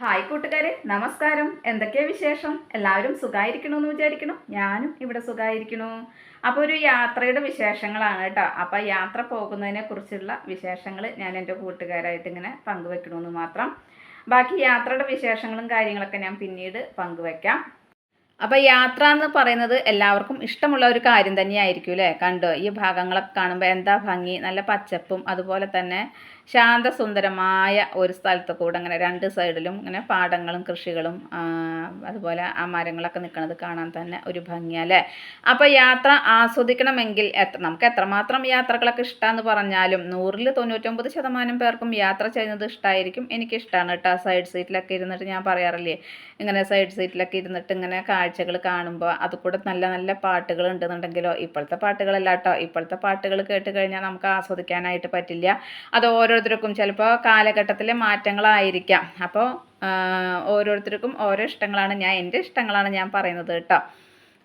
Hi കൂട്ടുകാരെ, നമസ്കാരം. എന്തൊക്കെയാ വിശേഷം? എല്ലാവരും സുഖമായിരിക്കണമെന്ന് വിചാരിക്കണം. ഞാനും ഇവിടെ സുഖമായിരിക്കണു. അപ്പോൾ ഒരു യാത്രയുടെ വിശേഷങ്ങളാണ് കേട്ടോ. അപ്പോൾ യാത്ര പോകുന്നതിനെ കുറിച്ചുള്ള വിശേഷങ്ങൾ ഞാൻ എൻ്റെ കൂട്ടുകാരായിട്ട് ഇങ്ങനെ പങ്കുവെക്കണമെന്ന് മാത്രം. ബാക്കി യാത്രയുടെ വിശേഷങ്ങളും കാര്യങ്ങളൊക്കെ ഞാൻ പിന്നീട് പങ്കുവെക്കാം. അപ്പോൾ യാത്ര എന്ന് പറയുന്നത് എല്ലാവർക്കും ഇഷ്ടമുള്ള ഒരു കാര്യം തന്നെയായിരിക്കും അല്ലേ? കണ്ടോ, ഈ ഭാഗങ്ങളൊക്കെ കാണുമ്പോൾ എന്താ ഭംഗി, നല്ല പച്ചപ്പും അതുപോലെ തന്നെ ശാന്തസുന്ദരമായ ഒരു സ്ഥലത്ത് കൂടെ അങ്ങനെ രണ്ട് സൈഡിലും ഇങ്ങനെ പാടങ്ങളും കൃഷികളും അതുപോലെ ആ മരങ്ങളൊക്കെ നിൽക്കുന്നത് കാണാൻ തന്നെ ഒരു ഭംഗിയല്ലേ. അപ്പോൾ യാത്ര ആസ്വദിക്കണമെങ്കിൽ നമുക്ക് എത്രമാത്രം യാത്രകളൊക്കെ ഇഷ്ടമെന്ന് പറഞ്ഞാലും 99% പേർക്കും യാത്ര ചെയ്യുന്നത് ഇഷ്ടമായിരിക്കും. എനിക്കിഷ്ടമാണ് കേട്ടോ. സൈഡ് സീറ്റിലൊക്കെ ഇരുന്നിട്ട് ഞാൻ പറയാറില്ലേ, ഇങ്ങനെ സൈഡ് സീറ്റിലൊക്കെ ഇരുന്നിട്ട് ഇങ്ങനെ കാഴ്ചകൾ കാണുമ്പോൾ അത് കൂടെ നല്ല നല്ല പാട്ടുകൾ ഉണ്ടെന്നുണ്ടെങ്കിലോ, ഇപ്പോഴത്തെ പാട്ടുകളല്ല കേട്ടോ, ഇപ്പോഴത്തെ പാട്ടുകൾ കേട്ട് കഴിഞ്ഞാൽ നമുക്ക് ആസ്വദിക്കാനായിട്ട് പറ്റില്ല. അത് ഓരോരുത്തർക്കും ചിലപ്പോൾ കാലഘട്ടത്തിലെ മാറ്റങ്ങളായിരിക്കാം. അപ്പോൾ ഓരോരുത്തർക്കും ഓരോ ഇഷ്ടങ്ങളാണ്. എൻ്റെ ഇഷ്ടങ്ങളാണ് ഞാൻ പറയുന്നത് കേട്ടോ.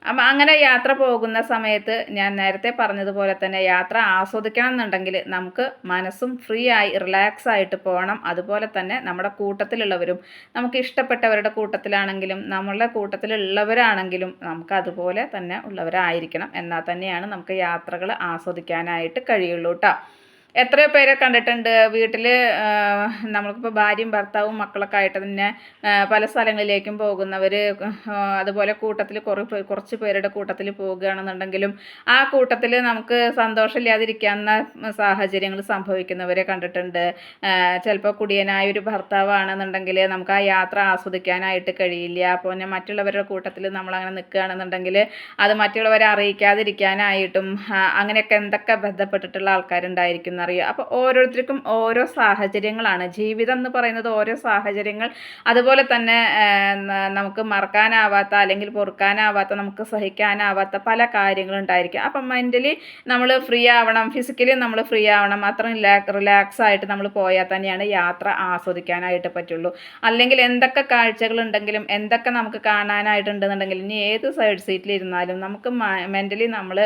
അപ്പം അങ്ങനെ യാത്ര പോകുന്ന സമയത്ത് ഞാൻ നേരത്തെ പറഞ്ഞതുപോലെ തന്നെ യാത്ര ആസ്വദിക്കണം എന്നുണ്ടെങ്കിൽ നമുക്ക് മനസ്സും ഫ്രീ ആയി റിലാക്സ് ആയിട്ട് പോകണം. അതുപോലെ തന്നെ നമ്മുടെ കൂട്ടത്തിലുള്ളവരും, നമുക്ക് ഇഷ്ടപ്പെട്ടവരുടെ കൂട്ടത്തിലാണെങ്കിലും നമ്മളുടെ കൂട്ടത്തിലുള്ളവരാണെങ്കിലും നമുക്ക് അതുപോലെ തന്നെ ഉള്ളവരായിരിക്കണം. എന്നാൽ തന്നെയാണ് നമുക്ക് യാത്രകൾ ആസ്വദിക്കാനായിട്ട് കഴിയുള്ളൂ കേട്ടോ. എത്രയോ പേരെ കണ്ടിട്ടുണ്ട് വീട്ടിൽ നമ്മൾക്കിപ്പോൾ ഭാര്യയും ഭർത്താവും മക്കളൊക്കെ ആയിട്ട് തന്നെ പല സ്ഥലങ്ങളിലേക്കും പോകുന്നവർ, അതുപോലെ കൂട്ടത്തിൽ കുറച്ച് പേരുടെ കൂട്ടത്തിൽ പോകുകയാണെന്നുണ്ടെങ്കിലും ആ കൂട്ടത്തിൽ നമുക്ക് സന്തോഷമില്ലാതിരിക്കാവുന്ന സാഹചര്യങ്ങൾ സംഭവിക്കുന്നവരെ കണ്ടിട്ടുണ്ട്. ചിലപ്പോൾ കുടിയനായ ഒരു ഭർത്താവാണെന്നുണ്ടെങ്കിൽ നമുക്ക് ആ യാത്ര ആസ്വദിക്കാനായിട്ട് കഴിയില്ല. അപ്പോൾ പിന്നെ മറ്റുള്ളവരുടെ കൂട്ടത്തിൽ നമ്മളങ്ങനെ നിൽക്കുകയാണെന്നുണ്ടെങ്കിൽ അത് മറ്റുള്ളവരെ അറിയിക്കാതിരിക്കാനായിട്ടും അങ്ങനെയൊക്കെ എന്തൊക്കെ ബന്ധപ്പെട്ടിട്ടുള്ള ആൾക്കാരുണ്ടായിരിക്കും അറിയുക. അപ്പോൾ ഓരോരുത്തർക്കും ഓരോ സാഹചര്യങ്ങളാണ്. ജീവിതം എന്ന് പറയുന്നത് ഓരോ സാഹചര്യങ്ങൾ, അതുപോലെ തന്നെ നമുക്ക് മറക്കാനാവാത്ത അല്ലെങ്കിൽ പൊറുക്കാനാവാത്ത, നമുക്ക് സഹിക്കാനാവാത്ത പല കാര്യങ്ങളുണ്ടായിരിക്കും. അപ്പം മെൻ്റലി നമ്മൾ ഫ്രീ ആവണം, ഫിസിക്കലി നമ്മൾ ഫ്രീ ആവണം. അത്രയും റിലാക്സ് ആയിട്ട് നമ്മൾ പോയാൽ തന്നെയാണ് യാത്ര ആസ്വദിക്കാനായിട്ട് പറ്റുള്ളൂ. അല്ലെങ്കിൽ എന്തൊക്കെ കാഴ്ചകളുണ്ടെങ്കിലും എന്തൊക്കെ നമുക്ക് കാണാനായിട്ടുണ്ടെന്നുണ്ടെങ്കിലും ഇനി ഏത് സൈഡ് സീറ്റിലിരുന്നാലും നമുക്ക് മെൻ്റലി നമ്മൾ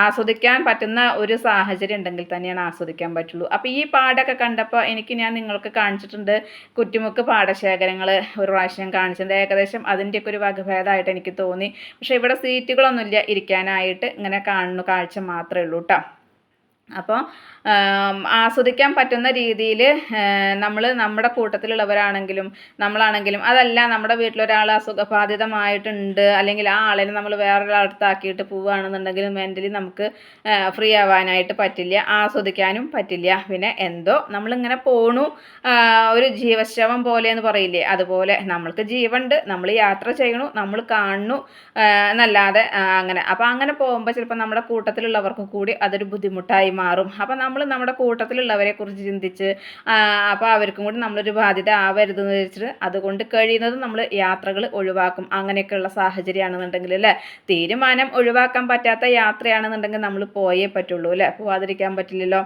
ആസ്വദിക്കാൻ പറ്റുന്ന ഒരു സാഹചര്യം ഉണ്ടെങ്കിൽ തന്നെയാണ് ആസ്വദിക്കാൻ പറ്റുള്ളൂ. അപ്പോൾ ഈ പാടൊക്കെ കണ്ടപ്പോൾ ഞാൻ നിങ്ങൾക്ക് കാണിച്ചിട്ടുണ്ട് കുറ്റിമുക്ക് പാടശേഖരങ്ങൾ ഒരു പ്രാവശ്യം കാണിച്ചിട്ടുണ്ട്. ഏകദേശം അതിൻ്റെയൊക്കെ ഒരു വകഭേദമായിട്ട് എനിക്ക് തോന്നി. പക്ഷേ ഇവിടെ സീറ്റുകളൊന്നുമില്ല, ഇരിക്കാനായിട്ട് ഇങ്ങനെ കാണുന്നു, കാഴ്ച മാത്രമേ ഉള്ളൂ കേട്ടോ. അപ്പോൾ ആസ്വദിക്കാൻ പറ്റുന്ന രീതിയിൽ നമ്മൾ നമ്മുടെ കൂട്ടത്തിലുള്ളവരാണെങ്കിലും നമ്മളാണെങ്കിലും, അതല്ല നമ്മുടെ വീട്ടിലൊരാൾ അസുഖബാധിതമായിട്ടുണ്ട് അല്ലെങ്കിൽ ആ ആളിനെ നമ്മൾ വേറൊരാളടുത്താക്കിയിട്ട് പോവുകയാണെന്നുണ്ടെങ്കിൽ മെൻ്റലി നമുക്ക് ഫ്രീ ആവാനായിട്ട് പറ്റില്ല, ആസ്വദിക്കാനും പറ്റില്ല. പിന്നെ എന്തോ നമ്മളിങ്ങനെ പോണു, ഒരു ജീവശവം പോലെ എന്ന് പറയില്ലേ, അതുപോലെ നമ്മൾക്ക് ജീവനുണ്ട്, നമ്മൾ യാത്ര ചെയ്യണു, നമ്മൾ കാണുന്നു എന്നല്ലാതെ അങ്ങനെ. അപ്പോൾ അങ്ങനെ പോകുമ്പോൾ ചിലപ്പോൾ നമ്മുടെ കൂട്ടത്തിലുള്ളവർക്കും കൂടി അതൊരു ബുദ്ധിമുട്ടായി മാറും. അപ്പം നമ്മൾ നമ്മുടെ കൂട്ടത്തിലുള്ളവരെ കുറിച്ച് ചിന്തിച്ച് അപ്പോൾ അവർക്കും കൂടി നമ്മളൊരു ബാധ്യത ആവരുതെന്ന് വെച്ചിട്ട് അതുകൊണ്ട് കഴിയുന്നതും നമ്മൾ യാത്രകൾ ഒഴിവാക്കും. അങ്ങനെയൊക്കെയുള്ള സാഹചര്യമാണെന്നുണ്ടെങ്കിൽ അല്ലേ, തീരുമാനം ഒഴിവാക്കാൻ പറ്റാത്ത യാത്രയാണെന്നുണ്ടെങ്കിൽ നമ്മൾ പോയേ പറ്റുള്ളൂ അല്ലേ, പോവാതിരിക്കാൻ പറ്റില്ലല്ലോ.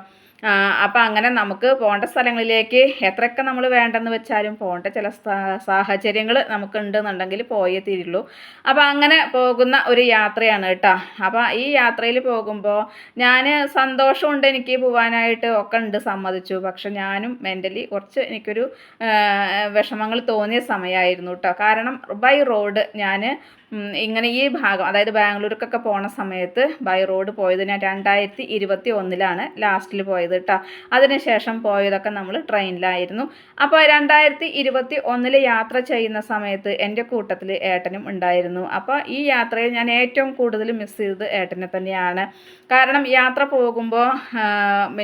അപ്പം അങ്ങനെ നമുക്ക് പോകേണ്ട സ്ഥലങ്ങളിലേക്ക് എത്രയൊക്കെ നമ്മൾ വേണ്ടെന്ന് വെച്ചാലും പോകേണ്ട ചില സാഹചര്യങ്ങൾ നമുക്കുണ്ടെന്നുണ്ടെങ്കിൽ പോയേ തീരുള്ളൂ. അപ്പോൾ അങ്ങനെ പോകുന്ന ഒരു യാത്രയാണ് കേട്ടോ. അപ്പോൾ ഈ യാത്രയിൽ പോകുമ്പോൾ ഞാൻ സന്തോഷമുണ്ട്, എനിക്ക് പോകാനായിട്ട് ഒക്കെ ഉണ്ട്, സമ്മതിച്ചു. പക്ഷെ ഞാനും മെൻ്റലി കുറച്ച് എനിക്കൊരു വിഷമങ്ങൾ തോന്നിയ സമയമായിരുന്നു കേട്ടോ. കാരണം ബൈ റോഡ് ഞാൻ ഇങ്ങനെ ഈ ഭാഗം, അതായത് ബാംഗ്ലൂർക്കൊക്കെ പോണ സമയത്ത് ബൈ റോഡ് പോയത് ഞാൻ 2021 ലാസ്റ്റിൽ പോയത് കേട്ടോ. അതിനുശേഷം പോയതൊക്കെ നമ്മൾ ട്രെയിനിലായിരുന്നു. അപ്പോൾ 2021 യാത്ര ചെയ്യുന്ന സമയത്ത് എൻ്റെ കൂട്ടത്തിൽ ഏട്ടനും ഉണ്ടായിരുന്നു. അപ്പോൾ ഈ യാത്രയിൽ ഞാൻ ഏറ്റവും കൂടുതൽ മിസ് ചെയ്തത് ഏട്ടനെ തന്നെയാണ്. കാരണം യാത്ര പോകുമ്പോൾ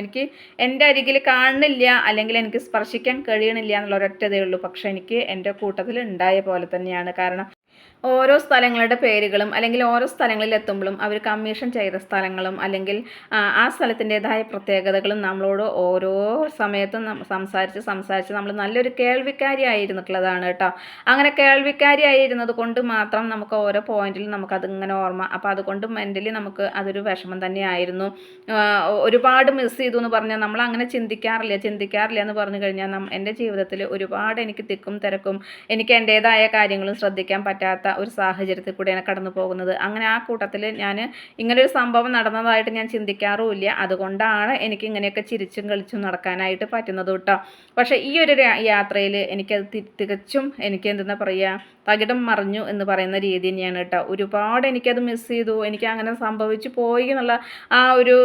എനിക്ക് എൻ്റെ അരികിൽ കാണുന്നില്ല അല്ലെങ്കിൽ എനിക്ക് സ്പർശിക്കാൻ കഴിയണില്ല എന്നുള്ള ഒരൊറ്റതേ ഉള്ളൂ. പക്ഷെ എനിക്ക് എൻ്റെ കൂട്ടത്തിൽ ഉണ്ടായ പോലെ തന്നെയാണ്. കാരണം ഓരോ സ്ഥലങ്ങളുടെ പേരുകളും അല്ലെങ്കിൽ ഓരോ സ്ഥലങ്ങളിൽ എത്തുമ്പോഴും അവർ കമ്മീഷൻ ചെയ്ത സ്ഥലങ്ങളും അല്ലെങ്കിൽ ആ സ്ഥലത്തിൻ്റെതായ പ്രത്യേകതകളും നമ്മളോട് ഓരോ സമയത്തും സംസാരിച്ച് നമ്മൾ നല്ലൊരു കേൾവിക്കാരി ആയിരുന്നിട്ടുള്ളതാണ് കേട്ടോ. അങ്ങനെ കേൾവിക്കാരി ആയിരുന്നത് കൊണ്ട് മാത്രം നമുക്ക് ഓരോ പോയിന്റിലും നമുക്കതിങ്ങനെ ഓർമ്മ. അപ്പോൾ അതുകൊണ്ട് മെൻ്റലി നമുക്ക് അതൊരു വിഷമം തന്നെയായിരുന്നു. ഒരുപാട് മിസ് ചെയ്തു എന്ന് പറഞ്ഞാൽ നമ്മൾ അങ്ങനെ ചിന്തിക്കാറില്ല എന്ന് പറഞ്ഞു കഴിഞ്ഞാൽ എൻ്റെ ജീവിതത്തിൽ ഒരുപാട് എനിക്ക് തിക്കും തിരക്കും എനിക്ക് എൻ്റേതായ കാര്യങ്ങളും ശ്രദ്ധിക്കാൻ പറ്റാത്ത ഒരു സാഹചര്യത്തിൽ കൂടെയാണ് കടന്നു പോകുന്നത്. അങ്ങനെ ആ കൂട്ടത്തിൽ ഞാൻ ഇങ്ങനൊരു സംഭവം നടന്നതായിട്ട് ഞാൻ ചിന്തിക്കാറുമില്ല. അതുകൊണ്ടാണ് എനിക്ക് ഇങ്ങനെയൊക്കെ ചിരിച്ചും കളിച്ചും നടക്കാനായിട്ട് പറ്റുന്നത് കേട്ടോ. പക്ഷേ ഈ ഒരു യാത്രയിൽ എനിക്കത് തികച്ചും എനിക്ക് എന്തെന്നാ പറയുക, തകിടം മറിഞ്ഞു എന്ന് പറയുന്ന രീതി തന്നെയാണ് കേട്ടോ. ഒരുപാട് എനിക്കത് മിസ് ചെയ്തു. എനിക്ക് അങ്ങനെ സംഭവിച്ചു പോയി എന്നുള്ള ആ ഒരു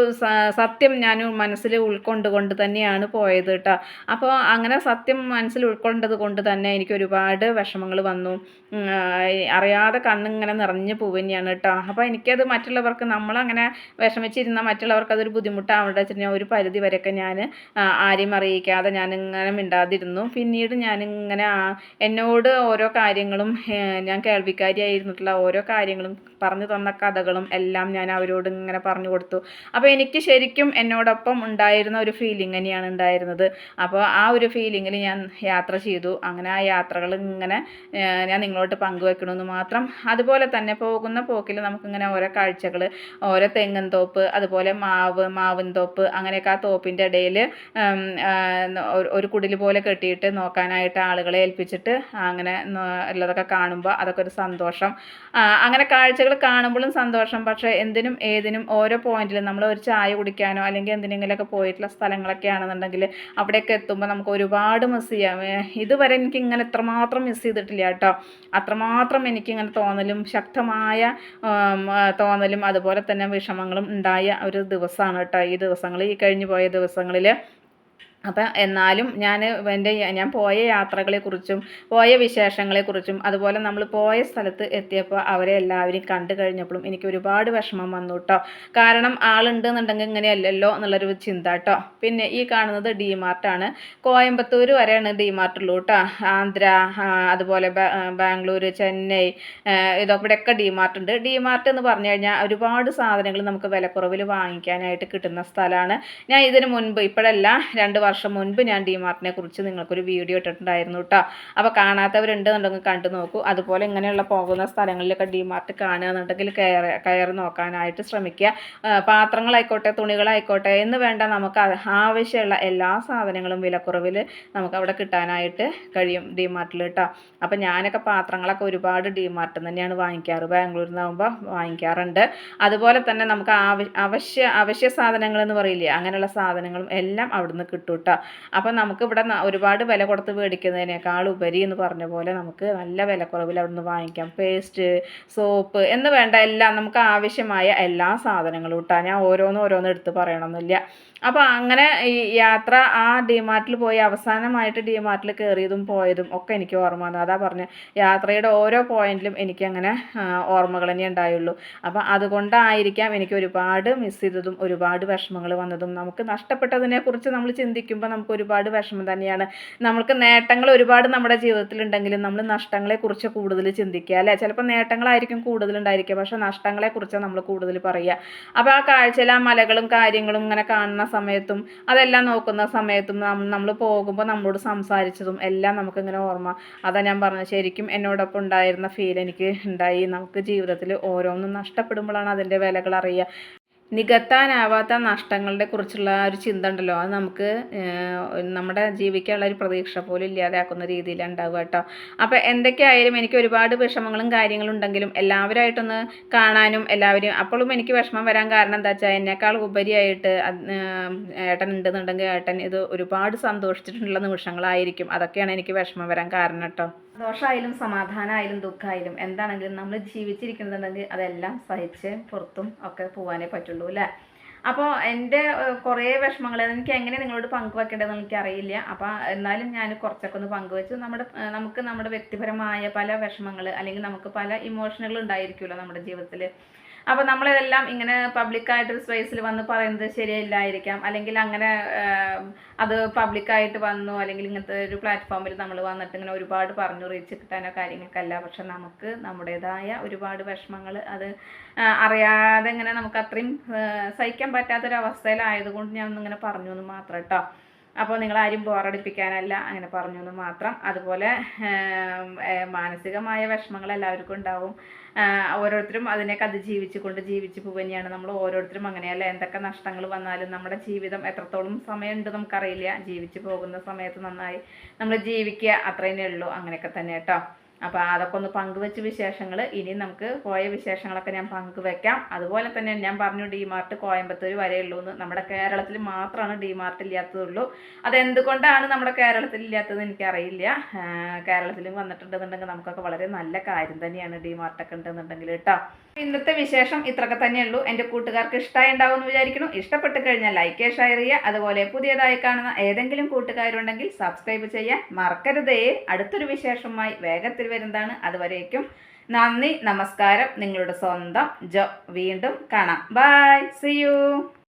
സത്യം ഞാൻ മനസ്സിൽ ഉൾക്കൊണ്ടുകൊണ്ട് തന്നെയാണ് പോയത് കേട്ടോ. അപ്പോൾ അങ്ങനെ സത്യം മനസ്സിൽ ഉൾക്കൊണ്ടത് കൊണ്ട് തന്നെ എനിക്ക് ഒരുപാട് വിഷമങ്ങൾ വന്നു. അറിയാതെ കണ്ണിങ്ങനെ നിറഞ്ഞു പോവുകയാണ് കേട്ടോ. അപ്പോൾ എനിക്കത് മറ്റുള്ളവർക്ക് നമ്മളങ്ങനെ വിഷമിച്ചിരുന്ന മറ്റുള്ളവർക്ക് അതൊരു ബുദ്ധിമുട്ടാവണ്ട വെച്ചിട്ട് ഒരു പരിധി വരെയൊക്കെ ഞാൻ ആരെയും അറിയിക്കാതെ ഞാനിങ്ങനെ മിണ്ടാതിരുന്നു. പിന്നീട് ഞാനിങ്ങനെ എന്നോട് ഓരോ കാര്യങ്ങളും ഞാൻ കേൾവിക്കാരിയായിരുന്നിട്ടുള്ള ഓരോ കാര്യങ്ങളും പറഞ്ഞു തന്ന കഥകളും എല്ലാം ഞാൻ അവരോട് ഇങ്ങനെ പറഞ്ഞു കൊടുത്തു. അപ്പോൾ എനിക്ക് ശരിക്കും എന്നോടൊപ്പം ഉണ്ടായിരുന്ന ഒരു ഫീലിംഗ് തന്നെയാണ് ഉണ്ടായിരുന്നത്. അപ്പോൾ ആ ഒരു ഫീലിങ്ങിൽ ഞാൻ യാത്ര ചെയ്തു. അങ്ങനെ ആ യാത്രകൾ ഇങ്ങനെ ഞാൻ നിങ്ങളോട് പങ്കുവെക്കണമെന്ന് മാത്രം. അതുപോലെ തന്നെ പോകുന്ന പോക്കിൽ നമുക്കിങ്ങനെ ഓരോ കാഴ്ചകൾ, ഓരോ തെങ്ങിൻ തോപ്പ്, അതുപോലെ മാവിൻ തോപ്പ്, അങ്ങനെയൊക്കെ ആ തോപ്പിൻ്റെ ഇടയിൽ ഒരു കുടിൽ പോലെ കെട്ടിയിട്ട് നോക്കാനായിട്ട് ആളുകളെ ഏൽപ്പിച്ചിട്ട് അങ്ങനെ ഉള്ളതൊക്കെ കാണുമ്പോൾ അതൊക്കെ ഒരു സന്തോഷം. അങ്ങനെ കാഴ്ചകൾ കാണുമ്പോഴും സന്തോഷം. പക്ഷേ എന്തിനും ഏതിനും ഓരോ പോയിന്റിലും നമ്മൾ ഒരു ചായ കുടിക്കാനോ അല്ലെങ്കിൽ എന്തിനെങ്കിലുമൊക്കെ പോയിട്ടുള്ള സ്ഥലങ്ങളൊക്കെ ആണെന്നുണ്ടെങ്കിൽ അവിടെയൊക്കെ എത്തുമ്പോൾ നമുക്ക് ഒരുപാട് മിസ് ചെയ്യാം. ഇതുവരെ എനിക്ക് ഇങ്ങനെ ഇത്രമാത്രം മിസ് ചെയ്തിട്ടില്ല കേട്ടോ. അത്രമാത്രം എനിക്കിങ്ങനെ തോന്നലും ശക്തമായ തോന്നലും അതുപോലെ തന്നെ വിഷമങ്ങളും ഉണ്ടായ ഒരു ദിവസമാണ് കേട്ടോ ഈ ദിവസങ്ങൾ, ഈ കഴിഞ്ഞു പോയ ദിവസങ്ങളിൽ. അപ്പം എന്നാലും ഞാൻ പോയ യാത്രകളെക്കുറിച്ചും പോയ വിശേഷങ്ങളെക്കുറിച്ചും അതുപോലെ നമ്മൾ പോയ സ്ഥലത്ത് എത്തിയപ്പോൾ അവരെ എല്ലാവരെയും കണ്ടു കഴിഞ്ഞപ്പോഴും എനിക്ക് ഒരുപാട് വിഷമം വന്നു കേട്ടോ. കാരണം ആളുണ്ടെന്നുണ്ടെങ്കിൽ ഇങ്ങനെയല്ലല്ലോ എന്നുള്ളൊരു ചിന്ത കേട്ടോ. പിന്നെ ഈ കാണുന്നത് DMart കോയമ്പത്തൂർ വരെയാണ് DMart ഉള്ളൂ കേട്ടോ. ആന്ധ്ര, അതുപോലെ ബാംഗ്ലൂർ, ചെന്നൈ, ഇവിടെയൊക്കെ DMart ഉണ്ട്. DMart എന്ന് പറഞ്ഞു കഴിഞ്ഞാൽ ഒരുപാട് സാധനങ്ങൾ നമുക്ക് വിലക്കുറവിൽ വാങ്ങിക്കാനായിട്ട് കിട്ടുന്ന സ്ഥലമാണ്. ഞാൻ ഇതിന് മുൻപ്, ഇപ്പോഴല്ല 2 വർഷം മുൻപ് ഞാൻ DMartനെ കുറിച്ച് നിങ്ങൾക്കൊരു വീഡിയോ ഇട്ടിട്ടുണ്ടായിരുന്നു കേട്ടോ. അപ്പോൾ കാണാത്തവരുണ്ടെന്നുണ്ടെങ്കിൽ കണ്ടു നോക്കൂ. അതുപോലെ ഇങ്ങനെയുള്ള പോകുന്ന സ്ഥലങ്ങളിലൊക്കെ DMart കാണുകയെന്നുണ്ടെങ്കിൽ കയറി നോക്കാനായിട്ട് ശ്രമിക്കുക. പാത്രങ്ങളായിക്കോട്ടെ, തുണികളായിക്കോട്ടെ എന്ന് വേണ്ട, നമുക്ക് ആവശ്യമുള്ള എല്ലാ സാധനങ്ങളും വിലക്കുറവിൽ നമുക്ക് അവിടെ കിട്ടാനായിട്ട് കഴിയും DMartൽ കേട്ടോ. അപ്പോൾ ഞാനൊക്കെ പാത്രങ്ങളൊക്കെ ഒരുപാട് DMart തന്നെയാണ് വാങ്ങിക്കാറ്. ബാംഗ്ലൂരിൽ നിന്നാകുമ്പോൾ വാങ്ങിക്കാറുണ്ട്. അതുപോലെ തന്നെ നമുക്ക് അവശ്യ സാധനങ്ങൾ എന്ന് പറയില്ലേ, അങ്ങനെയുള്ള സാധനങ്ങളും എല്ലാം അവിടുന്ന് കിട്ടും കേട്ടോ. അപ്പം നമുക്കിവിടെ ഒരുപാട് വില കൊടുത്ത് മേടിക്കുന്നതിനേക്കാൾ ഉപരി എന്ന് പറഞ്ഞ പോലെ നമുക്ക് നല്ല വിലക്കുറവിൽ അവിടുന്ന് വാങ്ങിക്കാം. പേസ്റ്റ്, സോപ്പ് എന്ന് വേണ്ട എല്ലാം നമുക്ക് ആവശ്യമായ എല്ലാ സാധനങ്ങളും കേട്ടോ. ഞാൻ ഓരോന്ന് എടുത്ത് പറയണമെന്നില്ല. അപ്പോൾ അങ്ങനെ ഈ യാത്ര ആ DMartൽ പോയി അവസാനമായിട്ട് DMartൽ കയറിയതും പോയതും ഒക്കെ എനിക്ക് ഓർമ്മ വന്നു. അതാ പറഞ്ഞ യാത്രയുടെ ഓരോ പോയിന്റിലും എനിക്കങ്ങനെ ഓർമ്മകൾ തന്നെ ഉണ്ടായുള്ളൂ. അപ്പോൾ അതുകൊണ്ടായിരിക്കാം എനിക്ക് ഒരുപാട് മിസ് ചെയ്തതും ഒരുപാട് വിഷമങ്ങൾ വന്നതും. നമുക്ക് നഷ്ടപ്പെട്ടതിനെക്കുറിച്ച് നമ്മൾ ചിന്തിക്കുമ്പോൾ നമുക്ക് ഒരുപാട് വിഷമം തന്നെയാണ്. നമുക്ക് നേട്ടങ്ങൾ ഒരുപാട് നമ്മുടെ ജീവിതത്തിലുണ്ടെങ്കിലും നമ്മൾ നഷ്ടങ്ങളെക്കുറിച്ച് കൂടുതൽ ചിന്തിക്കുക അല്ലേ. ചിലപ്പോൾ നേട്ടങ്ങളായിരിക്കും കൂടുതലുണ്ടായിരിക്കുക, പക്ഷേ നഷ്ടങ്ങളെക്കുറിച്ച് നമ്മൾ കൂടുതൽ പറയുക. അപ്പോൾ ആ കാഴ്ചയിൽ ആ മലകളും കാര്യങ്ങളും ഇങ്ങനെ കാണുന്ന സമയത്തും അതെല്ലാം നോക്കുന്ന സമയത്തും നമ്മൾ പോകുമ്പോൾ നമ്മളോട് സംസാരിച്ചതും എല്ലാം നമുക്കിങ്ങനെ ഓർമ്മ. അതാ ഞാൻ പറഞ്ഞത്, ശരിക്കും എന്നോടൊപ്പം ഉണ്ടായിരുന്ന ഫീൽ എനിക്ക് ഉണ്ടായി. നമുക്ക് ജീവിതത്തിൽ ഓരോന്നും നഷ്ടപ്പെടുമ്പോഴാണ് അതിൻ്റെ വിലകൾ അറിയുക. നികത്താനാവാത്ത നഷ്ടങ്ങളെ കുറിച്ചുള്ള ഒരു ചിന്ത ഉണ്ടല്ലോ, അത് നമുക്ക് നമ്മുടെ ജീവിക്കാനുള്ള ഒരു പ്രതീക്ഷ പോലും ഇല്ലാതാക്കുന്ന രീതിയിലാണ് ഉണ്ടാവുക കേട്ടോ. അപ്പോൾ എന്തൊക്കെയായാലും എനിക്ക് ഒരുപാട് വിഷമങ്ങളും കാര്യങ്ങളും ഉണ്ടെങ്കിലും എല്ലാവരുമായിട്ടൊന്ന് കാണാനും എല്ലാവരും അപ്പോഴും എനിക്ക് വിഷമം വരാൻ കാരണം എന്താ വെച്ചാൽ എന്നേക്കാൾ ഉപരിയായിട്ട് ഏട്ടൻ ഉണ്ടെന്നുണ്ടെങ്കിൽ ഏട്ടൻ ഇത് ഒരുപാട് സന്തോഷിച്ചിട്ടുള്ള നിമിഷങ്ങളായിരിക്കും. അതൊക്കെയാണ് എനിക്ക് വിഷമം വരാൻ കാരണം കേട്ടോ. ദോഷമായാലും സമാധാനമായാലും ദുഃഖമായാലും എന്താണെങ്കിലും നമ്മൾ ജീവിച്ചിരിക്കുന്നുണ്ടെങ്കിൽ അതെല്ലാം സഹിച്ച് പുറത്തും ഒക്കെ പോകാനേ പറ്റുള്ളൂ അല്ലേ. അപ്പോൾ എൻ്റെ കുറേ വിഷമങ്ങൾ എനിക്ക് എങ്ങനെ നിങ്ങളോട് പങ്കുവെക്കേണ്ടതെന്ന് എനിക്കറിയില്ല. അപ്പോൾ എന്നാലും ഞാൻ കുറച്ചൊക്കെ ഒന്ന് പങ്കുവെച്ചു. നമുക്ക് നമ്മുടെ വ്യക്തിപരമായ പല വിഷമങ്ങൾ അല്ലെങ്കിൽ നമുക്ക് പല ഇമോഷനുകൾ ഉണ്ടായിരിക്കുമല്ലോ നമ്മുടെ ജീവിതത്തിൽ. അപ്പോൾ നമ്മളിതെല്ലാം ഇങ്ങനെ പബ്ലിക്കായിട്ടൊരു സ്പേസിൽ വന്ന് പറയുന്നത് ശരിയല്ലായിരിക്കാം, അല്ലെങ്കിൽ അങ്ങനെ അത് പബ്ലിക്കായിട്ട് വന്നു അല്ലെങ്കിൽ ഇങ്ങനത്തെ ഒരു പ്ലാറ്റ്ഫോമിൽ നമ്മൾ വന്നിട്ട് ഇങ്ങനെ ഒരുപാട് പറഞ്ഞു റീച്ച് കിട്ടാനോ കാര്യങ്ങൾക്കല്ല. പക്ഷെ നമുക്ക് നമ്മുടേതായ ഒരുപാട് വിഷമങ്ങൾ അത് അറിയാതെ ഇങ്ങനെ നമുക്ക് അത്രയും സഹിക്കാൻ പറ്റാത്തൊരവസ്ഥയിലായതുകൊണ്ട് ഞാൻ ഒന്നിങ്ങനെ പറഞ്ഞു എന്ന് മാത്രം കേട്ടോ. അപ്പോൾ നിങ്ങളാരും ബോറടിപ്പിക്കാനല്ല, അങ്ങനെ പറഞ്ഞു എന്ന് മാത്രം. അതുപോലെ മാനസികമായ വിഷമങ്ങൾ എല്ലാവർക്കും ഉണ്ടാവും. ഓരോരുത്തരും അതിനൊക്കെ അതിജീവിച്ചുകൊണ്ട് ജീവിച്ചു പോവുകയാണ് നമ്മൾ ഓരോരുത്തരും. അങ്ങനെയല്ല, എന്തൊക്കെ നഷ്ടങ്ങൾ വന്നാലും നമ്മുടെ ജീവിതം എത്രത്തോളം സമയമുണ്ട് നമുക്കറിയില്ല. ജീവിച്ചു പോകുന്ന സമയത്ത് നന്നായി നമ്മൾ ജീവിക്കുക, അത്രയേ ഉള്ളൂ. അങ്ങനെയൊക്കെ തന്നെ കേട്ടോ. അപ്പോൾ അതൊക്കെ ഒന്ന് പങ്കുവെച്ച് വിശേഷങ്ങൾ ഇനി നമുക്ക് പോയ വിശേഷങ്ങളൊക്കെ ഞാൻ പങ്കുവെക്കാം. അതുപോലെ തന്നെ ഞാൻ പറഞ്ഞു ഡിമാർട്ട് കോയമ്പത്തൂർ വരെയുള്ളൂ എന്ന്. നമ്മുടെ കേരളത്തിൽ മാത്രമാണ് ഡിമാർട്ട് ഇല്ലാത്തതുള്ളൂ. അതെന്തുകൊണ്ടാണ് നമ്മുടെ കേരളത്തിൽ ഇല്ലാത്തത് എനിക്കറിയില്ല. കേരളത്തിലും വന്നിട്ടുണ്ടെന്നുണ്ടെങ്കിൽ നമുക്കൊക്കെ വളരെ നല്ല കാര്യം തന്നെയാണ് ഡിമാർട്ടൊക്കെ ഉണ്ടെന്നുണ്ടെങ്കിൽ കേട്ടോ. ഇന്നത്തെ വിശേഷം ഇത്രയൊക്കെ തന്നെയുള്ളൂ. എൻ്റെ കൂട്ടുകാർക്ക് ഇഷ്ടമായി ഉണ്ടാവും എന്ന് വിചാരിക്കുന്നു. ഇഷ്ടപ്പെട്ട് കഴിഞ്ഞാൽ ലൈക്ക് ഷെയർ ചെയ്യുക. അതുപോലെ പുതിയതായി കാണുന്ന ഏതെങ്കിലും കൂട്ടുകാരുണ്ടെങ്കിൽ സബ്സ്ക്രൈബ് ചെയ്യാൻ മറക്കരുതേ. അടുത്തൊരു വിശേഷമായി വേഗത്തിൽ വരുന്നതാണ്. അതുവരേക്കും നന്ദി, നമസ്കാരം. നിങ്ങളുടെ സ്വന്തം ജോ. വീണ്ടും കാണാം. Bye, see U.